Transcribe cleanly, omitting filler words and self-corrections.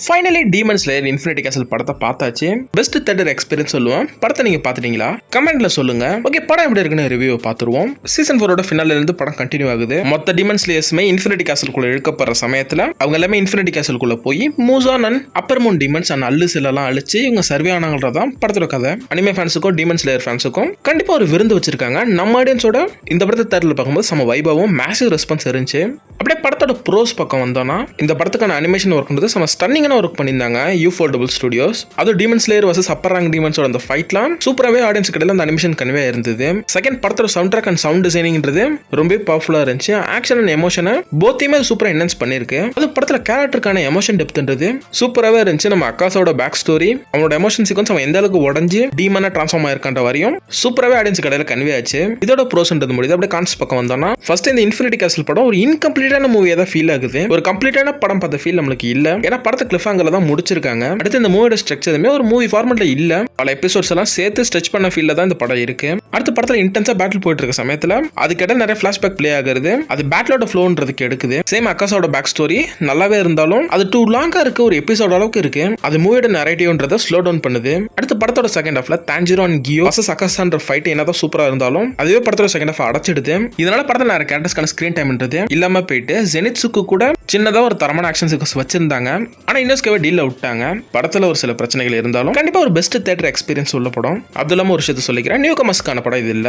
Finally demon slayer infinity கேசல் படத்தை பார்த்தாச்சு. Best theatre experience சொல்லுவேன். படத்தை நீங்க பாத்துட்டீங்களா? கமெண்ட்ல சொல்லுங்க. ஓகே, படம் எப்படி இருக்குன்னு ரிவ்யூ பார்த்துருவோம். சீசன் 4 ஃபினால்ல இருந்து படம் கண்டினியூ ஆகுது. மொத்த டீமன் ஸ்லேயர்ஸுமே இன்ஃபினிட்டி கேசலுக்குள்ள இழுக்கப்படுற சமயத்துல அவங்க எல்லாமே இன்ஃபினிட்டி கேசலுக்குள்ள போய் Muzan and upper moon demons and அல்லுஸ் எல்லாம் அழிச்சு இவங்க சர்வே ஆனாங்கன்றதான் படத்தோட கதை. அனிமே ஃபேன்ஸுக்கும் டீமன் ஸ்லேயர் ஃபேன்ஸுக்கும் கண்டிப்பா ஒரு விருந்து வச்சிருக்காங்க. நம்ம ஆடியன்ஸோட இந்த படத்தை தேட்டரில் பார்க்கும்போது நம்ம வைபவம் மேசிவ் ரெஸ்பான்ஸ் இருந்துச்சு. அப்படியே படத்தோட ப்ரோஸ் பக்கம் வந்தோம்னா இந்த படத்துக்கான அனிமேஷன் ஒர்க்ன்றது நம்ம ஸ்டன்னிங்கான ஒர்க் பண்ணியிருந்தாங்க யூஃபோல்டபிள் ஸ்டுடியோஸ். அது demon slayer versus upper rank டீமன்ஸோட அந்த ஃபைட்லாம் சூப்பராகவே ஆடியன்ஸ் கிட்ட அந்த அனிமேஷன் கன்வே இருந்தது. செகண்ட், படத்தோட சவுண்ட் ட்ராக் அண்ட் சவுண்ட் டிசைனிங்ன்றது ரொம்ப பவர்ஃபுல்லா இருந்துச்சு. ஆக்ஷன் அண்ட் எமோஷனை போத்தையுமே சூப்பரா என்ஹான்ஸ் பண்ணிருக்கு. அது படத்துல கேரக்டருக்கான எமோஷன் டெப்த்ன்றது சூப்பராகவே இருந்துச்சு. நம்ம அக்காஸோட பேக் ஸ்டோரி, அவனோட எமோஷன் சீக்வன்ஸ் அவன் எந்த அளவுக்கு உடஞ்சி டீமனா டிரான்ஸ்ஃபார்ம் ஆயிருக்கான்ற வரையும் சூப்பராகவே ஆடியன்ஸ் கடையில் கன்வே ஆச்சு. இதோட ப்ரோஸ்ன்றது முடியுது. அப்படியே கான்ஸ் பக்கம் வந்தோம்னா ஃபர்ஸ்ட் இந்த இன்ஃபினிட்டி கேசல் படம் ஒரு இன்கம்ப்ளீட்டான மூவியா தான் ஃபீல் ஆகுது. ஒரு கம்ப்ளீட்டான படம் பார்த்த ஃபீல் நம்மளுக்கு இல்ல. ஏன்னா படத்தை கிளிஃப் ஹேங்கர்ல தான் முடிச்சிருக்காங்க. அடுத்து இந்த மூவியோட ஸ்ட்ரக்சருமே ஒரு மூவி ஃபார்மட்ல இல்ல. பல எபிசோட்ஸ் எல்லாம் சேர்த்து ஸ்ட்ரெச் பண்ண ஃபீல்ல தான் இந்த படம் இருக்கு. அடுத்த படத்துல இன்டென்ஸா பேட்டில் போயிட்டு இருக்க சமயத்துல அதுக்கிட்ட நிறைய ஃபிளாஷ்பேக் பிளே ஆகுது. அது பேட்டிலோட ஃப்ளோன்றதுக்கு எடுக்குது. சேம் அக்காஸோட பேக் ஸ்டோரி நல்லாவே இருந்தாலும் அது டூ லாங்கா இருக்கு. ஒரு எபிசோட் அளவுக்கு இருக்கு. அது மூவியோட நரேட்டிவ்ன்றதை ஸ்லோ டவுன் பண்ணுது. அடுத்த படத்தோட செகண்ட் ஹாஃப்ல தான்ஜிரோ அண்ட் கியோ வர்சஸ் அக்காஸான்ற ஃபைட் என்னதான் சூப்பரா இருந்தாலும் அதுவே படத்தோட செகண்ட் ஹாஃப் அடைச்சிடுது. இதனால படத்துல நிறைய கேரக்டர்ஸ்க்கான ஸ்கிரீன் டைம்ன்றது இல்லாம போயிட்டு ஜெனிட்ஸுக்கு கூட சின்னதா ஒரு தரமான ஆக்ஷன் சீக்வன்ஸ் வச்சிருந்தாங்க. ஆனா இன்னொஸ்கவே டீல்ல விட்டாங்க. படத்துல ஒரு சில பிரச்சனைகள் இருந்தாலும் கண்டிப்பா ஒரு பெஸ்ட் தியேட்டர் எக்ஸ்பீரியன்ஸ் உள்ள படம். அது இல்லாம ஒரு விஷயத்தை சொல்லிக்கிறேன், நியூ கமர்ஸ்க்கான படம் இது இல்ல.